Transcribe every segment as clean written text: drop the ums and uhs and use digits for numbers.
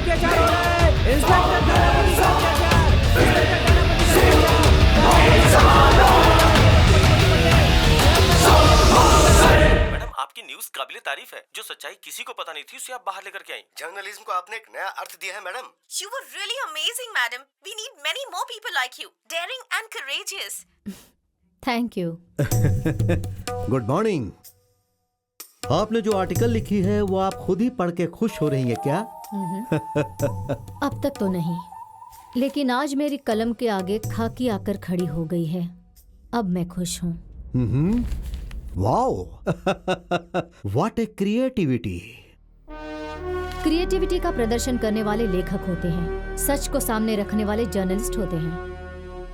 अत्याचार हो रहा है। इंस्पेक्टर थानापति का अत्याचार, इंस्पेक्टर थानापति का अत्याचार। मैडम, आपकी न्यूज़ काबिले तारीफ है। जो सच्चाई किसी को पता नहीं थी उसे आप बाहर लेकर के आई। जर्नलिज्म को आपने एक नया अर्थ दिया है madam. You were really amazing, madam. We need many more people like you, daring and courageous. Thank you. Good morning. आपने जो आर्टिकल लिखी है वो आप खुद ही पढ़ के खुश हो रही हैं क्या? अब तक तो नहीं, लेकिन आज मेरी कलम के आगे खाकी आकर खड़ी हो गई है। अब मैं खुश हूँ। Wow, what A creativity. Creativity का प्रदर्शन करने वाले लेखक होते हैं, सच को सामने रखने वाले जर्नलिस्ट होते हैं।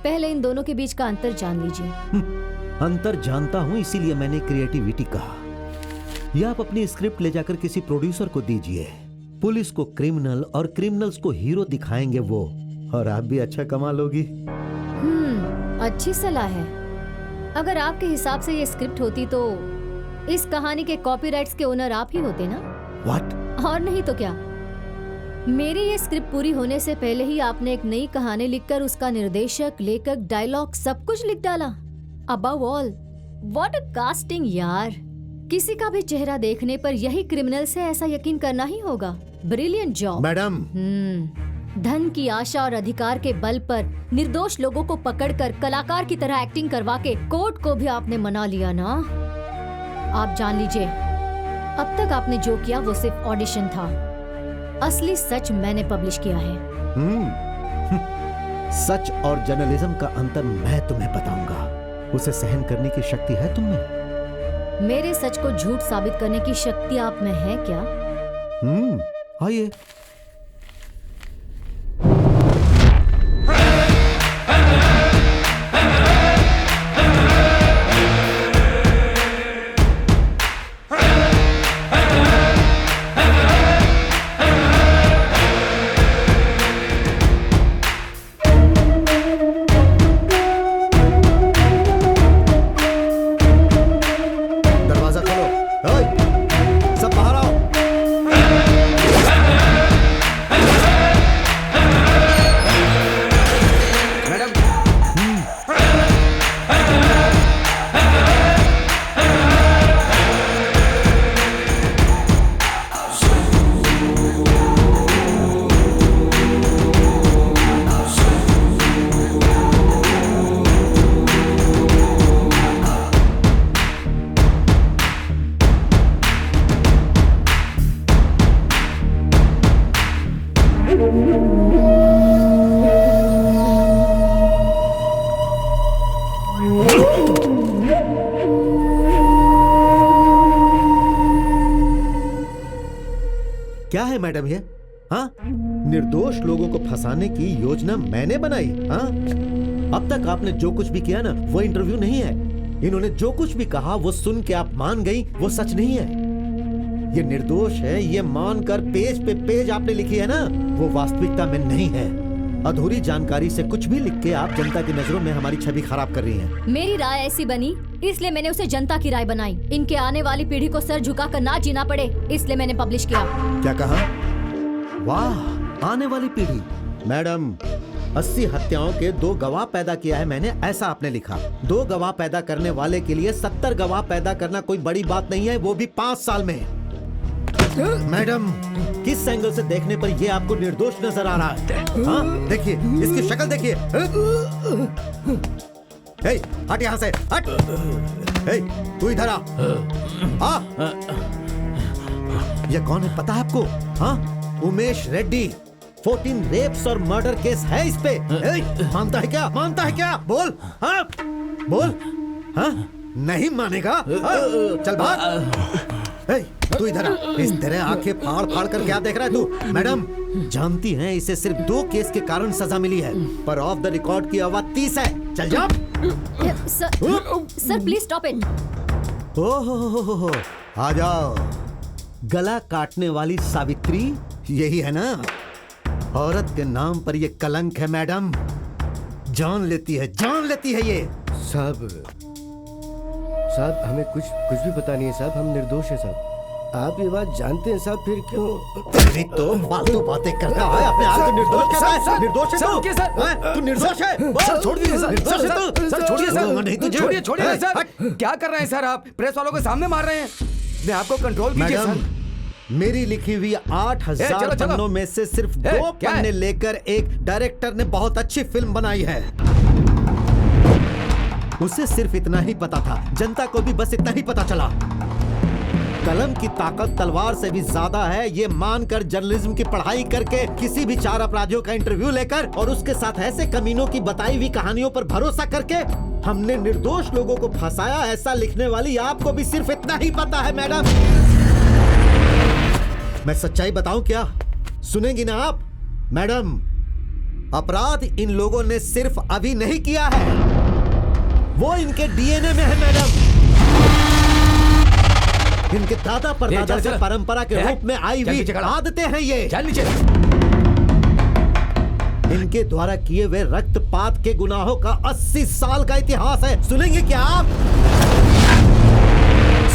पहले इन दोनों के बीच का अंतर जान लीजिए। अंतर जानता हूँ, इसीलिए मैंने क्रिएटिविटी कहा। यह आप अपनी स्क्रिप्ट ले जाकर किसी प्रोड्यूसर को दीजिए। पुलिस को क्रिमिनल और क्रिमिनल्स को हीरो दिखाएंगे वो, और आप भी अच्छा कमा लोगी। अच्छी सलाह है। अगर आपके हिसाब से ये स्क्रिप्ट होती तो इस कहानी के कॉपीराइट्स के ओनर आप ही होते ना? व्हाट? और नहीं तो क्या। मेरी ये स्क्रिप्ट पूरी होने से पहले ही आपने एक नई कहानी लिखकर उसका निर्देशक, लेखक, डायलॉग सब कुछ लिख डाला। Above all, what a casting यार। किसी का भी चेहरा देखने पर यही क्रिमिनल से ऐसा यकीन करना ही होगा। Brilliant job madam. धन की आशा और अधिकार के बल पर निर्दोष लोगों को पकड़कर कलाकार की तरह एक्टिंग करवा के कोर्ट को भी आपने मना लिया ना। आप जान लीजिए, अब तक आपने जो किया वो सिर्फ ऑडिशन था। असली सच मैंने पब्लिश किया है। सच और जर्नलिज्म का अंतर मैं तुम्हें बताऊंगा। उसे सहन करने की शक्ति है तुम में। मेरे सच को झूठ साबित करने की शक्ति आप में है क्या? आइए। दरवाजा खोलो। ओए, सब बाहर आओ। क्या है मैडम ये? हाँ, निर्दोष लोगों को फंसाने की योजना मैंने बनाई। हाँ, अब तक आपने जो कुछ भी किया ना वो इंटरव्यू नहीं है। इन्होंने जो कुछ भी कहा वो सुन के आप मान गई, वो सच नहीं है। ये निर्दोष है, ये मानकर पेज पे पेज आपने लिखी है ना, वो वास्तविकता में नहीं है। अधूरी जानकारी से कुछ भी लिख के आप जनता की नजरों में हमारी छवि खराब कर रही हैं। मेरी राय ऐसी बनी, इसलिए मैंने उसे जनता की राय बनाई। इनके आने वाली पीढ़ी को सर झुकाकर ना जीना पड़े, इसलिए मैंने पब्लिश किया। क्या कहा? वाह, आने वाली पीढ़ी। मैडम, 80 हत्याओं के 2 गवाह पैदा किया है मैंने, ऐसा आपने लिखा। 2 गवाह पैदा करने वाले के लिए 70 गवाह पैदा करना कोई बड़ी बात नहीं है, वो भी 5 साल में। मैडम, किस एंगल से देखने पर ये आपको निर्दोष नजर आ रहा है? हाँ, देखिए, इसकी शक्ल देखिए। हट यहाँ से, हट। तू इधर आ। ये कौन है पता है आपको? हाँ, उमेश रेड्डी। 14 रेप्स और मर्डर केस है इस पे। मानता है क्या? मानता है क्या? बोल। हाँ, बोल। हाँ, नहीं मानेगा? चल भाग। तू इधर आ। इस तरह आंखें फाड़ फाड़ कर क्या देख रहा है तू? मैडम, जानती हैं इसे सिर्फ 2 केस के कारण सजा मिली है, पर ऑफ द रिकॉर्ड की आवाज 30 है। चल जा। Sir please stop it. ओहो, आ जाओ। गला काटने वाली सावित्री यही है ना? औरत के नाम पर ये कलंक है मैडम। जान लेती है ये। साहब हमें कुछ भी पता नहीं है साहब, हम निर्दोष हैं साहब। आप ये बात जानते हैं साहब, फिर क्यों? तेरी तो फालतू बातें करता है, अपने आप को निर्दोष कहता है। निर्दोष है तू? रुकिए सर। हैं? तू निर्दोष है? बोल। सर छोड़ दीजिए सर। निर्दोष है सर, तू? सर छोड़िए सर। नहीं तुझे। छोड़िए छोड़िए हैं? सर। हट। क्या कर रहे हैं सर आप? प्रेस वालों के सामने मार रहे हैं। मैं आपको कंट्रोल कीजिए मैडम, सर। मेरी लिखी हुई 8000 चलो, चलो। पन्नों में से सिर्फ ए, 2 क्या है? पन्ने लेकर एक डायरेक्टर ने बहुत अच्छी फिल्म बनाई है। उसे सिर्फ इतना ही पता था, जनता को भी बस इतना ही पता चला। कलम की ताकत तलवार से भी ज्यादा है, ये मानकर जर्नलिज्म की पढ़ाई करके किसी भी 4 अपराधियों का इंटरव्यू लेकर और उसके साथ ऐसे कमीनों की बताई हुई कहानियों पर भरोसा करके हमने निर्दोष लोगों को फंसाया। ऐसा लिखने वाली आपको भी सिर्फ इतना ही पता है मैडम। मैं सच्चाई बताऊं क्या? सुनेंगी ना आप? मैडम, अपराध इन लोगों ने सिर्फ अभी नहीं किया है, वो इनके डीएनए में है मैडम। इनके दादा परदादा से परंपरा के रूप में आई हुई आदतें हैं ये। चल नीचे। इनके द्वारा किए हुए रक्तपात के गुनाहों का 80 साल का इतिहास है। सुनेंगे क्या आप?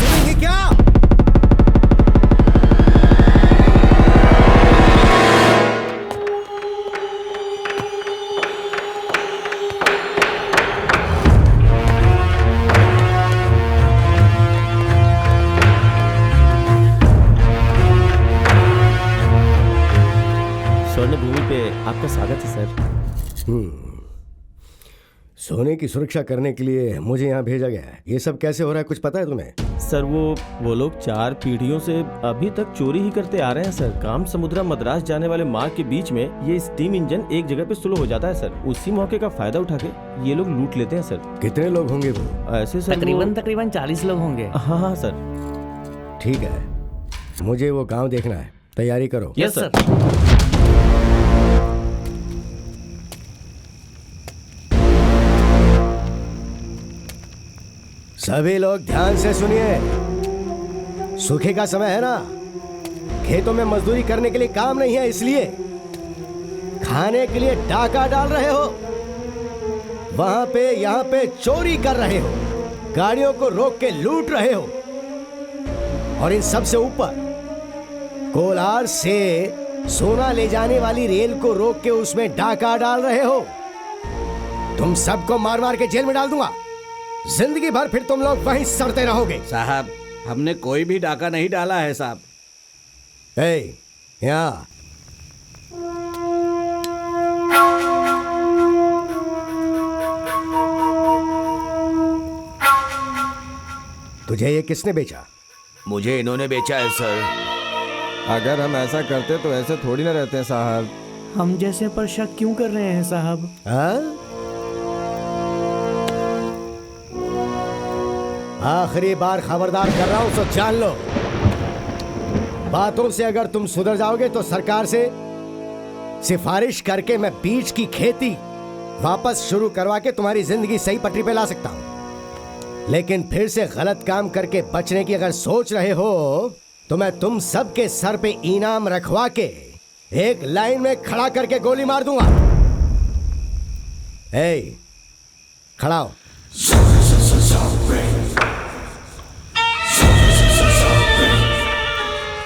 सुनेंगे क्या? स्वर्ण भूमि पे आपका स्वागत है सर। सोने की सुरक्षा करने के लिए मुझे यहाँ भेजा गया है। ये सब कैसे हो रहा है, कुछ पता है तुम्हें? सर वो लोग 4 पीढ़ियों से अभी तक चोरी ही करते आ रहे हैं सर। काम समुद्रा मद्रास जाने वाले मार्ग के बीच में ये स्टीम इंजन एक जगह पे स्लो हो जाता है सर। उसी मौके का फायदा उठा के ये लोग लूट लेते हैं सर। कितने लोग होंगे वो? ऐसे सर तकरीबन 40 लोग होंगे। हाँ हाँ सर। ठीक है, मुझे वो गांव देखना है, तैयारी करो। Yes sir. सभी लोग ध्यान से सुनिए। सूखे का समय है ना, खेतों में मजदूरी करने के लिए काम नहीं है, इसलिए खाने के लिए डाका डाल रहे हो, वहां पे यहाँ पे चोरी कर रहे हो, गाड़ियों को रोक के लूट रहे हो, और इन सब से ऊपर कोलार से सोना ले जाने वाली रेल को रोक के उसमें डाका डाल रहे हो। तुम सबको मार मार के जेल में डाल दूंगा। जिंदगी भर फिर तुम लोग वहीं सड़ते रहोगे। साहब, हमने कोई भी डाका नहीं डाला है साहब। यहाँ तुझे ये किसने बेचा? मुझे इन्होंने बेचा है सर। अगर हम ऐसा करते तो ऐसे थोड़ी ना रहते हैं साहब। हम जैसे पर शक क्यों कर रहे हैं साहब? हाँ? आखिरी बार खबरदार कर रहा हूं, तो जान लो, बातों से अगर तुम सुधर जाओगे तो सरकार से सिफारिश करके मैं बीज की खेती वापस शुरू करवा के तुम्हारी जिंदगी सही पटरी पे ला सकता हूं। लेकिन फिर से गलत काम करके बचने की अगर सोच रहे हो तो मैं तुम सबके सर पे इनाम रखवा के एक लाइन में खड़ा करके गोली मार दूंगा। खड़ा हो।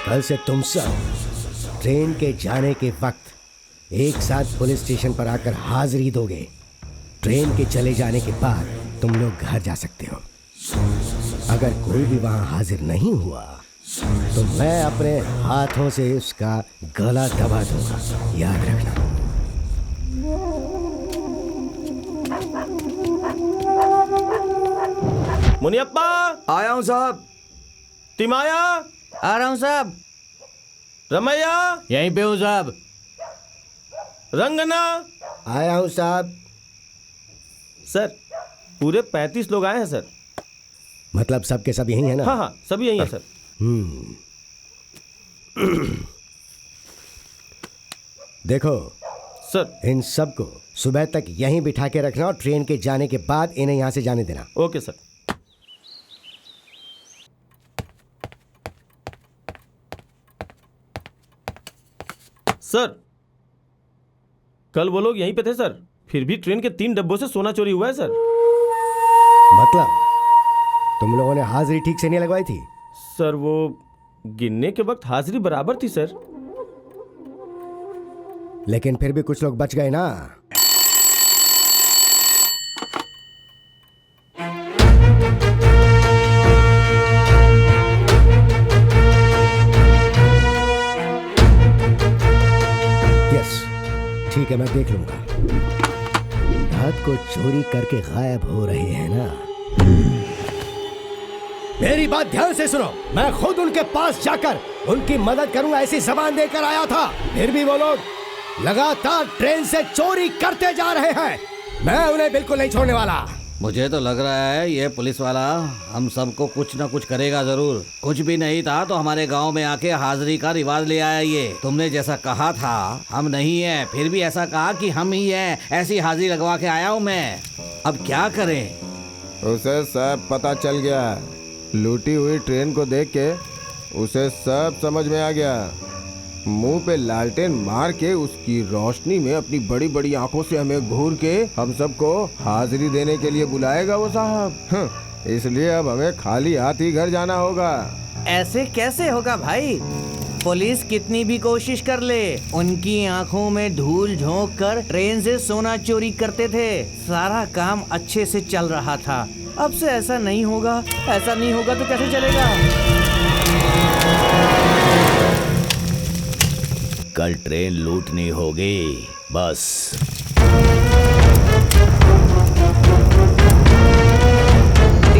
कल से तुम सब ट्रेन के जाने के वक्त एक साथ पुलिस स्टेशन पर आकर हाजिरी दोगे। ट्रेन के चले जाने के बाद तुम लोग घर जा सकते हो। अगर कोई भी वहां हाजिर नहीं हुआ तो मैं अपने हाथों से उसका गला दबा दूंगा, याद रखना। मुनियप्पा, आया हूँ साहब। तिमाया, आ रहा हूँ साहब। रमैया, यहीं पे हूँ साहब। रंगना। आया हूँ साहब। सर, पूरे 35 लोग आए हैं सर। मतलब सब के सब यही है ना? हाँ हाँ, सभी यही है सर। देखो सर। इन सबको सुबह तक यहीं बिठा के रखना और ट्रेन के जाने के बाद इन्हें यहाँ से जाने देना। Okay sir. सर, कल वो लोग यहीं पे थे सर, फिर भी ट्रेन के 3 डब्बों से सोना चोरी हुआ है सर। मतलब तुम लोगों ने हाजिरी ठीक से नहीं लगवाई थी? सर वो गिनने के वक्त हाजिरी बराबर थी सर। लेकिन फिर भी कुछ लोग बच गए ना। यस, ठीक है, मैं देख लूंगा। रात को चोरी करके गायब हो रहे हैं ना। मेरी बात ध्यान से सुनो, मैं खुद उनके पास जाकर उनकी मदद करूंगा ऐसी जबान देकर आया था। फिर भी वो लोग लगातार ट्रेन से चोरी करते जा रहे हैं। मैं उन्हें बिल्कुल नहीं छोड़ने वाला। मुझे तो लग रहा है ये पुलिस वाला हम सबको कुछ न कुछ करेगा जरूर। कुछ भी नहीं था तो हमारे गांव में आके हाजिरी का रिवाज ले आया ये। तुमने जैसा कहा था हम नहीं है, फिर भी ऐसा कहा कि हम ही है, ऐसी हाजिरी लगवा के आया हूँ मैं। अब क्या करें? उसे सब पता चल गया। लूटी हुई ट्रेन को देख के उसे सब समझ में आ गया। मुंह पे लालटेन मार के उसकी रोशनी में अपनी बड़ी बड़ी आंखों से हमें घूर के हम सबको हाजिरी देने के लिए बुलाएगा वो साहब। इसलिए अब हमें खाली हाथ ही घर जाना होगा। ऐसे कैसे होगा भाई? पुलिस कितनी भी कोशिश कर ले, उनकी आंखों में धूल झोंक कर ट्रेन से सोना चोरी करते थे। सारा काम अच्छे से चल रहा था। अब से ऐसा नहीं होगा। ऐसा नहीं होगा तो कैसे चलेगा? कल ट्रेन लूटनी होगी बस।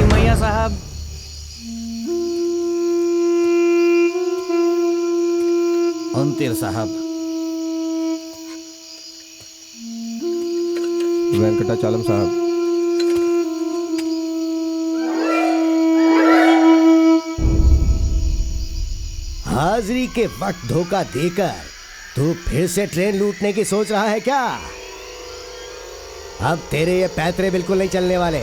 मैया साहब, अंतिर साहब, वेंकटाचलम साहब। हाजिरी के वक्त धोखा देकर तू फिर से ट्रेन लूटने की सोच रहा है क्या? अब तेरे ये पैतरे बिल्कुल नहीं चलने वाले।